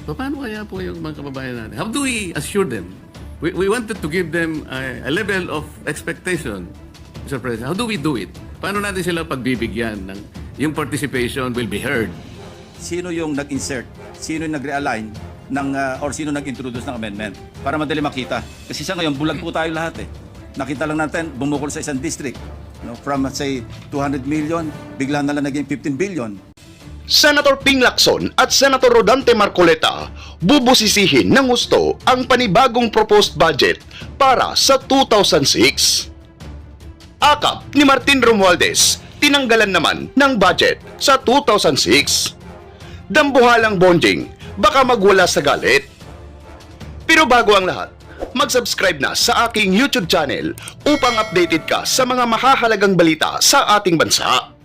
Paano kaya po yung mga kababayan natin? How do we assure them? We wanted to give them a level of expectation, Mr. President. How do we do it? Paano natin sila pagbibigyan ng yung participation will be heard? Sino yung nag-insert? Sino yung nag-realign ng, or sino nag-introduce ng amendment? Para madali makita. Kasi sa ngayon, bulag po tayo lahat eh. Nakita lang natin, bumukol sa isang district. No? From, say, 200 million, bigla na lang naging 15 billion. Senator Ping Lacson at Senator Rodante Marcoleta bubusisihin ng husto ang panibagong proposed budget para sa 2006. Akap ni Martin Romualdez, tinanggalan naman ng budget sa 2006. Dambuhalang bonding, baka magwala sa galit. Pero bago ang lahat, mag-subscribe na sa aking YouTube channel upang updated ka sa mga mahahalagang balita sa ating bansa.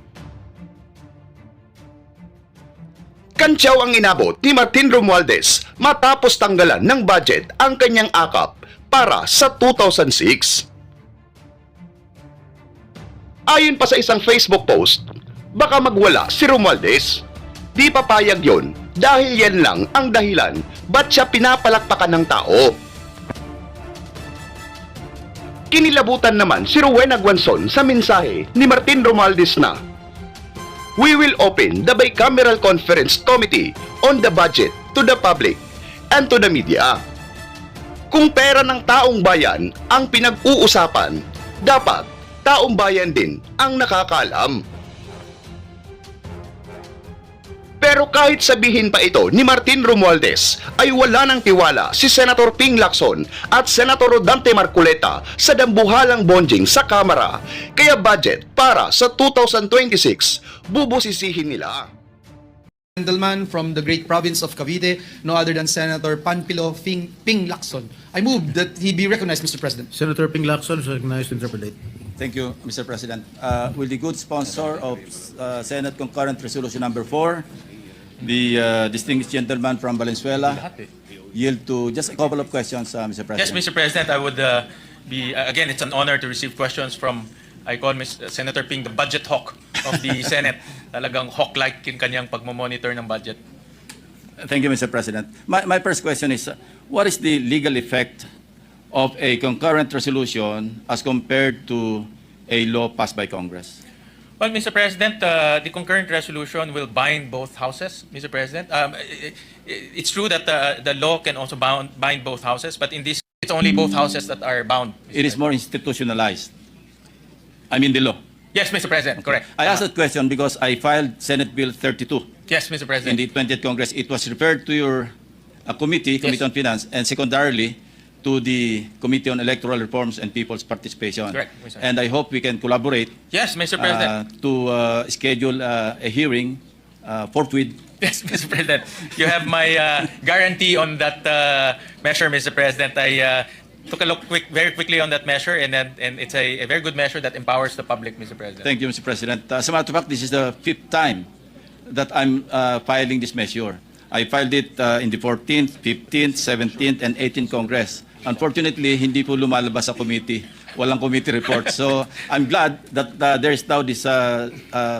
Kantsaw ang inabot ni Martin Romualdez matapos tanggalan ng budget ang kanyang akap para sa 2006. Ayon pa sa isang Facebook post, baka magwala si Romualdez. Di papayag yon dahil yan lang ang dahilan ba't siya pinapalakpakan ng tao. Kinilabutan naman si Rowena Guanzon sa mensahe ni Martin Romualdez na we will open the bicameral conference committee on the budget to the public and to the media. Kung pera ng taong bayan ang pinag-uusapan, dapat taong bayan din ang nakakaalam. Pero kahit sabihin pa ito ni Martin Romualdez, ay wala ng tiwala si Senator Ping Lacson at Senator Rodante Marcoleta sa dambuhalang bonjing sa Kamara. Kaya budget para sa 2026, bubusisihin nila. Gentleman from the great province of Cavite, no other than Senator Panpilo Ping Lacson. I move that he be recognized, Mr. President. Senator Ping Lacson is recognized to interpolate. Thank you, Mr. President. Will the good sponsor of Senate Concurrent Resolution Number 4, the distinguished gentleman from Valenzuela, yield to just a couple of questions, Mr. President? Yes, Mr. President, I would again, it's an honor to receive questions from, I call Senator Ping the budget hawk of the Senate. Talagang hawk-like in kanyang pagmamonitor ng budget. Thank you, Mr. President. My first question is, what is the legal effect of a concurrent resolution as compared to a law passed by Congress? Well, Mr. President, the concurrent resolution will bind both houses, Mr. President. It's true that the law can also bind both houses, but in this, it's only both houses that are bound. It is more institutionalized. I mean the law. Yes, Mr. President, correct. I asked that question because I filed Senate Bill 32 Yes, Mr. in President. the 20th Congress. It was referred to your Committee on Finance, and secondarily to the Committee on Electoral Reforms and People's Participation. Correct, Mr. And I hope we can collaborate Yes, Mr. President. to schedule a hearing forthwith. Yes, Mr. President. You have my guarantee on that measure, Mr. President. I took a look very quickly on that measure, and it's a very good measure that empowers the public, Mr. President. Thank you, Mr. President. As a matter of fact, this is the 5th time that I'm filing this measure. I filed it in the 14th, 15th, 17th, and 18th Congress. Unfortunately, hindi po lumalabas sa committee. Walang committee report. So I'm glad that there is now this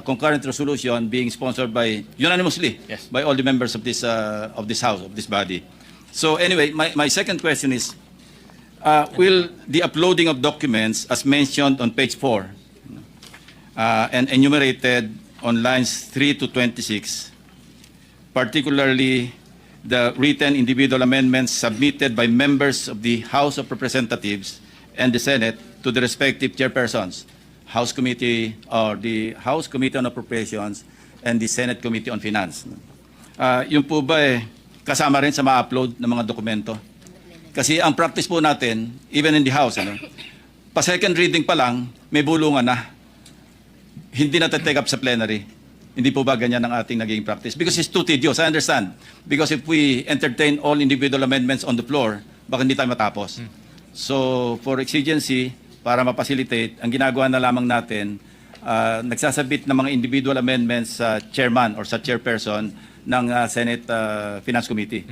concurrent resolution being sponsored by unanimously by all the members of this house, of this body. So anyway, my second question is, will the uploading of documents as mentioned on page 4 and enumerated on lines 3 to 26, particularly the written individual amendments submitted by members of the House of Representatives and the Senate to the respective chairpersons, House Committee or the House Committee on Appropriations and the Senate Committee on Finance. Yung po ba kasama rin sa ma-upload ng mga dokumento? Kasi ang practice po natin, even in the House, pa second reading pa lang, may bulungan na. Hindi na take up sa plenary. Hindi po ba ganyan ang ating naging practice? Because it's too tedious, I understand. Because if we entertain all individual amendments on the floor, baka hindi tayo matapos. So, for exigency, para ma-facilitate, ang ginagawa na lamang natin, nagsasabit ng mga individual amendments sa chairman or sa chairperson ng Senate Finance Committee.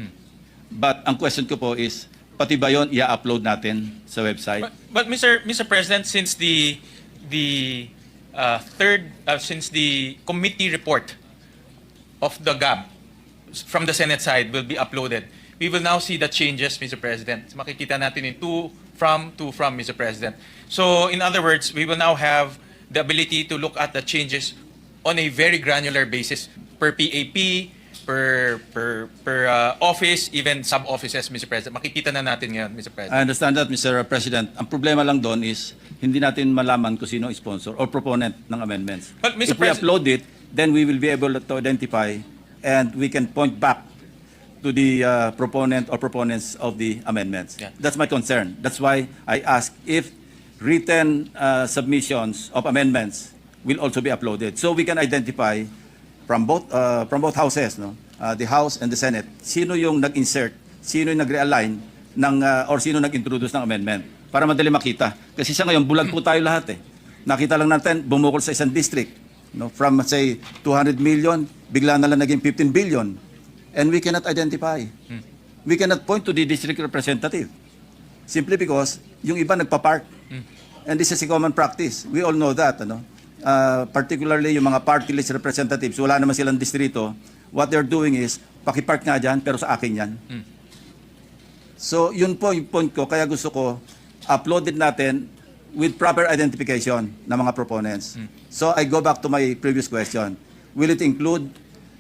But ang question ko po is, pati ba yun i-upload natin sa website? But Mr. President, since the since the committee report of the GAB from the Senate side will be uploaded. We will now see the changes, Mr. President. Makikita natin yung to, from, Mr. President. So, in other words, we will now have the ability to look at the changes on a very granular basis per PAP, per office, even sub-offices, Mr. President. Makikita na natin ngayon, Mr. I President. understand that, Mr. President. Ang problema lang doon is hindi natin malaman kung sino sponsor or proponent ng amendments. But, Mr. If we President- upload it, then we will be able to identify and we can point back to the proponent or proponents of the amendments. Yeah. That's my concern. That's why I ask if written submissions of amendments will also be uploaded, so we can identify from both houses, no, the House and the Senate, sino yung nag-insert, sino yung nag-realign ng or sino nag-introduce ng amendment para madali makita. Kasi sa ngayon bulag po tayo lahat eh. Nakita lang natin bumukol sa isang district, no, from say 200 million, bigla na lang naging 15 billion. And we cannot identify. We cannot point to the district representative simply because yung iba nagpa-park. And this is a common practice. We all know that, ano? Particularly yung mga party list representatives, wala naman silang distrito. What they're doing is, pakipark nga dyan, pero sa akin yan. So, yun po yung point ko. Kaya gusto ko, uploaded natin with proper identification ng mga proponents. So, I go back to my previous question. Will it include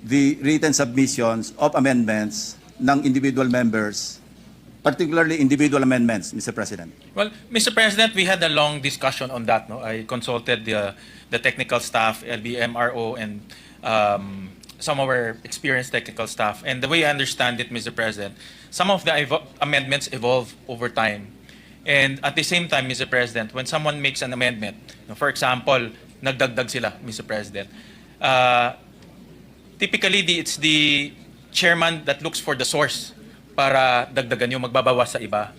the written submissions of amendments ng individual members, particularly individual amendments, Mr. President? Well, Mr. President, we had a long discussion on that. No, I consulted the technical staff, LBMRO, and some of our experienced technical staff. And the way I understand it, Mr. President, some of the amendments evolve over time. And at the same time, Mr. President, when someone makes an amendment, for example, nagdagdag sila, Mr. President, typically it's the chairman that looks for the source para dagdagan yung magbabawas sa iba.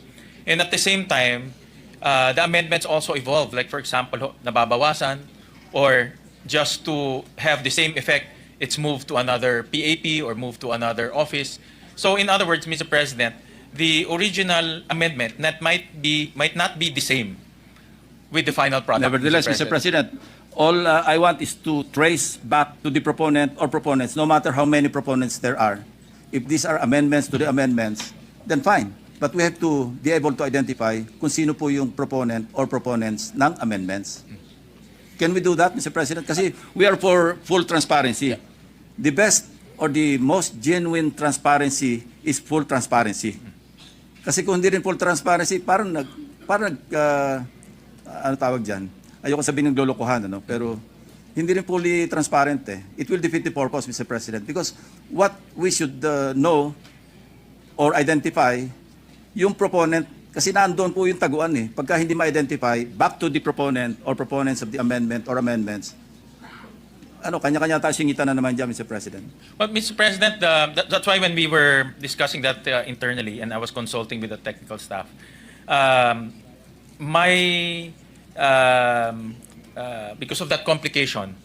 And at the same time, the amendments also evolve. Like for example, nababawasan or just to have the same effect, it's moved to another PAP or moved to another office. So in other words, Mr. President, the original amendment that might not be the same with the final product. Nevertheless, Mr. President, all I want is to trace back to the proponent or proponents, no matter how many proponents there are. If these are amendments to the amendments, then fine. But we have to be able to identify kung sino po yung proponent or proponents ng amendments. Can we do that, Mr. President? Kasi we are for full transparency. The best or the most genuine transparency is full transparency. Kasi kung hindi rin full transparency, parang ano tawag dyan? Ayoko sabihin ng lolokohan, ano? Pero hindi rin fully transparent eh. It will defeat the purpose, Mr. President. Because what we should know or identify, yung proponent, kasi nandoon po yung taguan eh. Pagka hindi ma-identify, back to the proponent or proponents of the amendment or amendments, ano, kanya-kanya tayo singitan na naman dyan, Mr. President. Well, Mr. President, that's why when we were discussing that internally and I was consulting with the technical staff, because of that complication,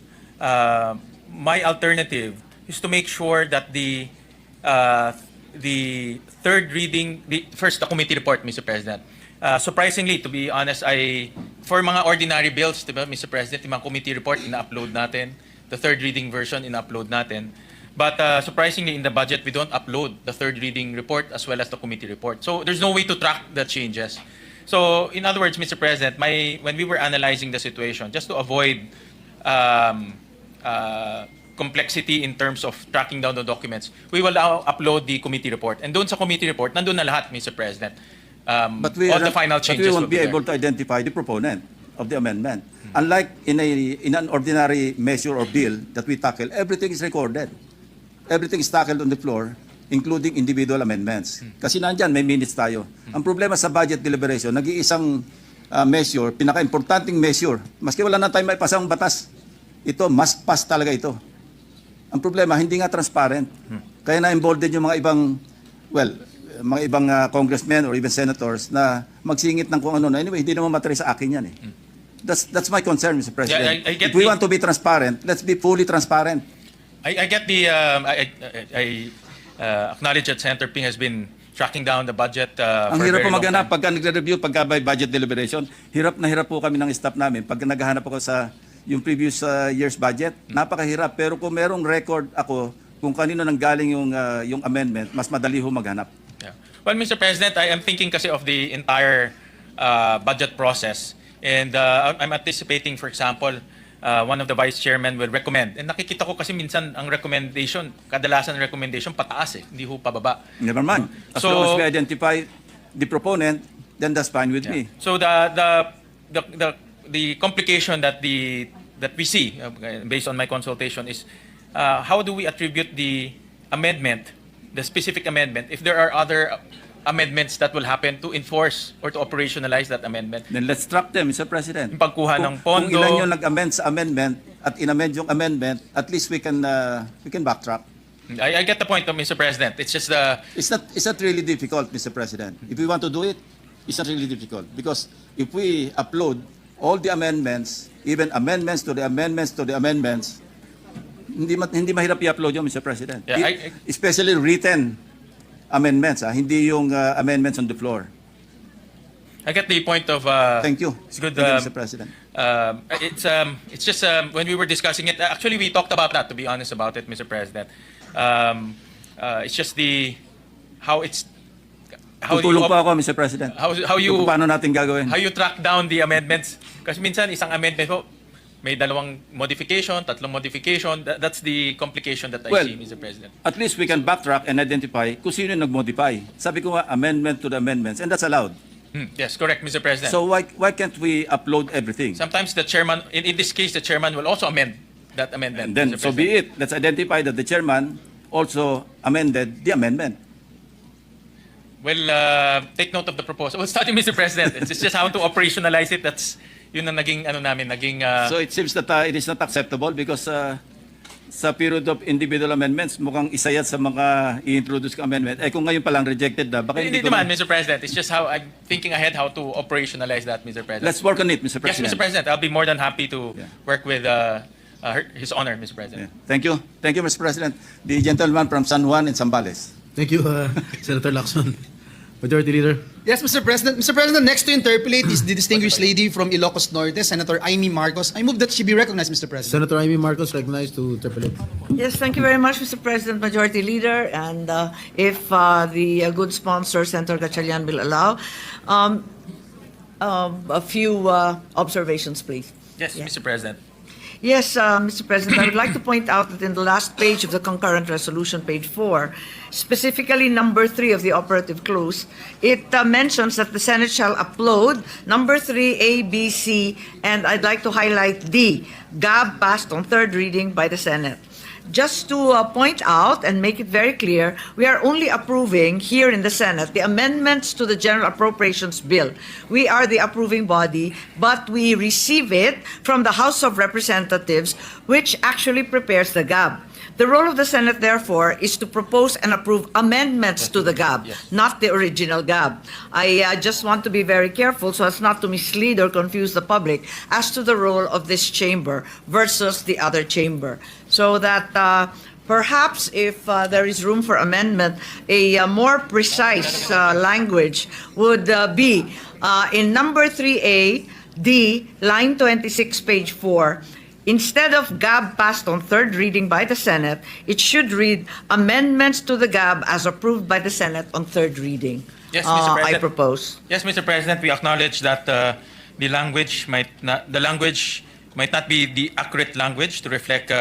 my alternative is to make sure that the third reading, first the committee report, Mr. President. Surprisingly, to be honest, for mga ordinary bills, diba, Mr. President, yung mga committee report, ina-upload natin. The third reading version, ina-upload natin. But surprisingly, in the budget, we don't upload the third reading report as well as the committee report. So there's no way to track the changes. So in other words, Mr. President, when we were analyzing the situation, just to avoid complexity in terms of tracking down the documents, we will now upload the committee report. And doon sa committee report, nandun na lahat, Mr. President. But All the final changes we will won't be there. able to identify the proponent of the amendment. Unlike in an ordinary measure or bill that we tackle, everything is recorded. Everything is tackled on the floor, including individual amendments. Kasi nandyan, may minutes tayo. Ang problema sa budget deliberation, nag-iisang measure, pinaka-importanting measure, maski wala na tayo may pasang batas, ito, must pass talaga ito. Ang problema, hindi nga transparent. Kaya na-involved din yung mga ibang, mga ibang congressmen or even senators na magsingit ng kung ano na. Anyway, hindi naman matari sa akin yan eh. That's my concern, Mr. President. Yeah, I get if we want to be transparent, let's be fully transparent. I get the. I acknowledge that Senator Ping has been tracking down the budget. Ang for a hirap very po long maghanap time. pagka nagre-review, pagka by budget deliberation, hirap na hirap po kami ng staff namin. Pag naghahanap ako sa yung previous year's budget, napakahirap. Pero kung merong record ako kung kanino nanggaling yung amendment, mas madali ho maghanap. Yeah. Well, Mr. President, I am thinking kasi of the entire budget process. And I'm anticipating, for example, one of the vice chairmen will recommend. And nakikita ko kasi minsan ang recommendation, kadalasan ang recommendation pataas hindi ho pababa. Never mind. As long as we identify the proponent, then that's fine with me. So the complication that we see based on my consultation is how do we attribute the amendment, the specific amendment, if there are other amendments that will happen to enforce or to operationalize that amendment? Then let's track them, Mr. President. Yung pagkuha ng pondo. Kung ilan yung nag-amend sa amendment at in-amend yung amendment, at least we can backtrack. I get the point, Mr. President. It's just It's not really difficult, Mr. President. If we want to do it, it's not really difficult. Because if we upload all the amendments, even amendments to the amendments to the amendments, hindi mahirap i-upload yun, Mr. President. Yeah, Especially written amendments, hindi yung amendments on the floor. I get the point of. Thank you. It's good. Thank you, Mr. President. It's just when we were discussing it. Actually, we talked about that. To be honest about it, Mr. President, it's just how Tutulong pa ako, Mr. President. how you Kung paano natin gagawin. how you track down the amendments. Kasi minsan isang amendment po may dalawang modification, tatlong modification. That's the complication that I see, Mr. President. At least we can backtrack and identify kung sino yung nag-modify. Sabi ko nga, amendment to the amendments, and that's allowed. Yes, correct, Mr. President. So why can't we upload everything? Sometimes the chairman, in this case, the chairman will also amend that amendment. And then, Mr. so be President. it. Let's identify that the chairman also amended the amendment. Well, take note of the proposal. Well, study, Mr. President. It's just how to operationalize it. That's yun ang naging So it seems that it is not acceptable because sa period of individual amendments, mukhang isa yan sa mga i-introduce ka amendment. Eh kung ngayon palang rejected na, baka Hindi ko naman, Mr. President. It's just how I'm thinking ahead how to operationalize that, Mr. President. Let's work on it, Mr. Yes, President. Mr. President. I'll be more than happy to work with His Honor, Mr. President. Yeah. Thank you. Thank you, Mr. President. The gentleman from San Juan and Zambales. Thank you, Senator Lacson. Majority Leader. Yes, Mr. President. Mr. President, next to interpolate is the distinguished lady from Ilocos Norte, Senator Amy Marcos. I move that she be recognized, Mr. President. Senator Amy Marcos recognized to interpolate. Yes, thank you very much, Mr. President, Majority Leader. And if the good sponsor, Senator Gatchalian, will allow, a few observations, please. Yes, Mr. President. Yes, Mr. President, I would like to point out that in the last page of the concurrent resolution, page 4, specifically number 3 of the operative clause, it mentions that the Senate shall upload number 3, A, B, C, and I'd like to highlight D, GAB passed on third reading by the Senate. Just to point out and make it very clear, we are only approving here in the Senate the amendments to the General Appropriations Bill. We are the approving body, but we receive it from the House of Representatives, which actually prepares the GAB. The role of the Senate, therefore, is to propose and approve amendments to the GAB, not the original GAB. I just want to be very careful so as not to mislead or confuse the public as to the role of this chamber versus the other chamber. So that perhaps if there is room for amendment, a more precise language would be in number 3A, D, line 26, page 4, instead of GAB passed on third reading by the Senate, it should read amendments to the GAB as approved by the Senate on third reading. Yes, Mr. President. I propose. Yes, Mr. President, we acknowledge that the language might not be the accurate language to reflect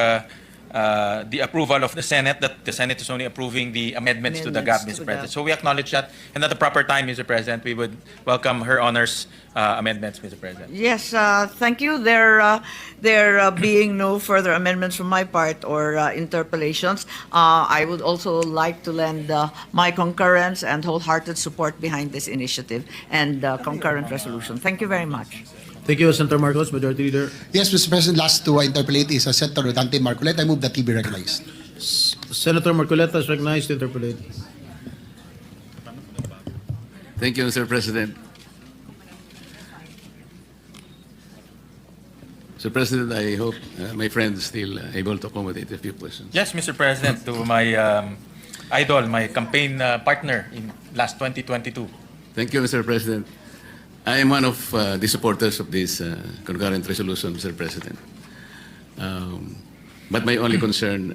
the approval of the Senate, that the Senate is only approving the amendments to the GAB, Amendments to Mr. the President. GAB. So we acknowledge that, and at the proper time, Mr. President, we would welcome Her Honor's amendments, Mr. President. Yes, thank you. There being no further amendments from my part or interpellations, I would also like to lend my concurrence and wholehearted support behind this initiative and concurrent resolution. Thank you very much. Thank you, Senator Marcos. Majority Leader. Yes, Mr. President, last to interpolate is Senator RODANTE Marcoleta. I move that he be recognized. Senator Marcoleta is recognized to interpolate. Thank you, Mr. President. Mr. President, I hope my friend is still able to accommodate a few questions. Yes, Mr. President, to my idol, my campaign partner in last 2022. Thank you, Mr. President. I am one of the supporters of this concurrent resolution, Mr. President. But my only concern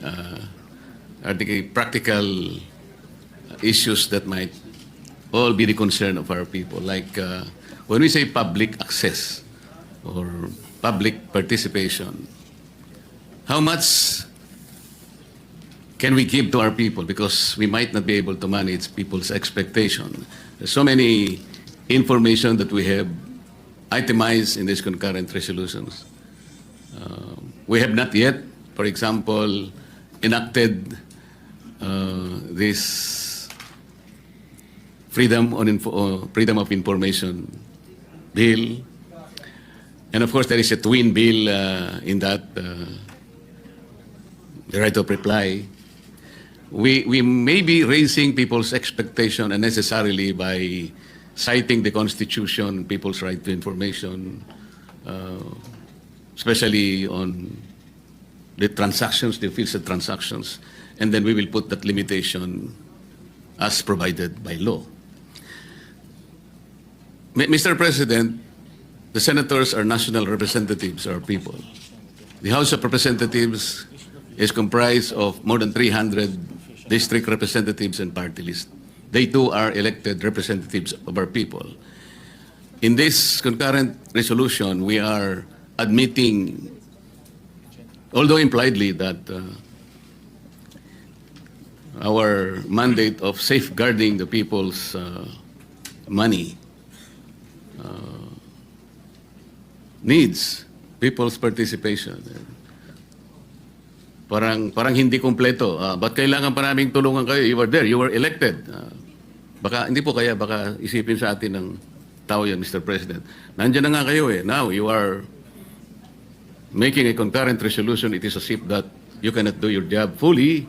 are the practical issues that might all be the concern of our people. Like when we say public access or public participation, how much can we give to our people? Because we might not be able to manage people's expectation. There's so many information that we have itemized in these concurrent resolutions. We have not yet, for example, enacted this freedom of information bill, and of course there is a twin bill in that, the right of reply. We may be raising people's expectation unnecessarily by citing the Constitution, people's right to information, especially on the transactions, the official transactions, and then we will put that limitation as provided by law. Mr. President, the senators are national representatives of our people. The House of Representatives is comprised of more than 300 district representatives and party list. They too are elected representatives of our people. In this concurrent resolution, we are admitting, although impliedly, that our mandate of safeguarding the people's money needs people's participation. Parang hindi kumpleto. Ba't kailangan pa naming tulungan kayo? You were there, you were elected. Baka hindi po kaya, baka isipin sa atin ng tao yan, Mr. President. Nandiyan na nga kayo eh. Now you are making a concurrent resolution. It is as if that you cannot do your job fully.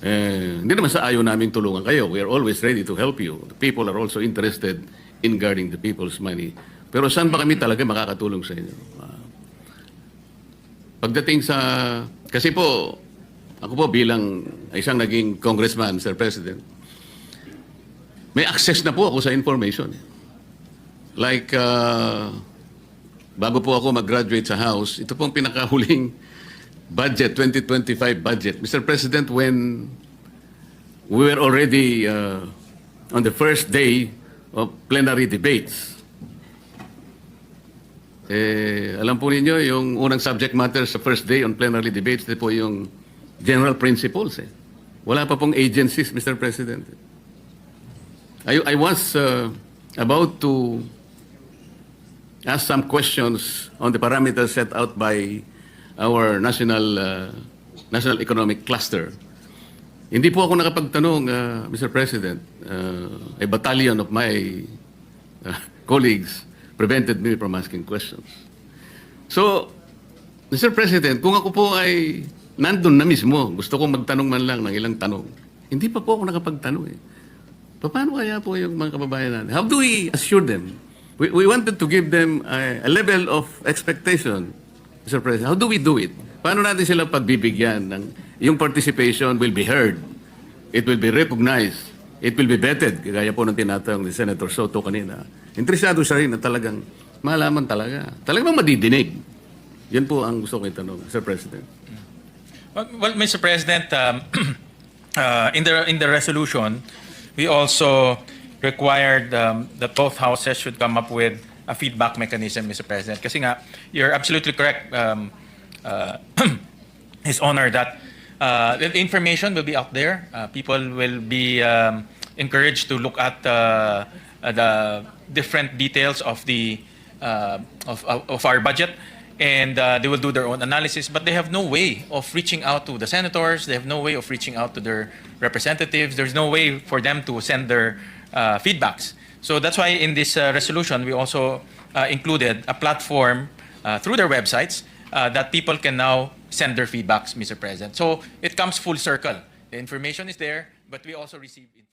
Hindi naman sa ayaw naming tulungan kayo. We are always ready to help you. The people are also interested in guarding the people's money. Pero saan ba kami talaga makakatulong sa inyo? Pagdating sa... Kasi po, ako po bilang isang naging congressman, Mr. President, may access na po ako sa information. Like, bago po ako mag-graduate sa House, ito pong pinakahuling budget, 2025 budget. Mr. President, when we were already on the first day of plenary debates, alam po ninyo, yung unang subject matter sa first day on plenary debates, ito po yung general principles. Wala pa pong agencies, Mr. President. I was about to ask some questions on the parameters set out by our national economic cluster. Hindi po ako nakapagtanong, Mr. President. A battalion of my colleagues prevented me from asking questions. So, Mr. President, kung ako po ay nandun na mismo, gusto kong magtanong man lang ng ilang tanong, hindi pa po ako nakapagtanong eh. Paano kaya po yung mga kababayan natin? How do we assure them? We wanted to give them a level of expectation, Mr. President. How do we do it? Paano natin sila pagbibigyan ng yung participation will be heard, it will be recognized, it will be vetted, kaya po ng tinatawag ni Senator Soto kanina. Interesado siya rin na talagang malaman talaga. Talagang madidinig. Yan po ang gusto ko itanong, Mr. President. Well, Mr. President, in the resolution, we also required that both houses should come up with a feedback mechanism, Mr. President. Kasi nga, you're absolutely correct, His Honor, that the information will be out there. People will be encouraged to look at the different details of the of our budget, and they will do their own analysis. But they have no way of reaching out to the senators. They have no way of reaching out to their representatives. There's no way for them to send their feedbacks. So that's why in this resolution we also included a platform through their websites that people can now send their feedbacks, Mr. President. So it comes full circle. The information is there, but we also receive information.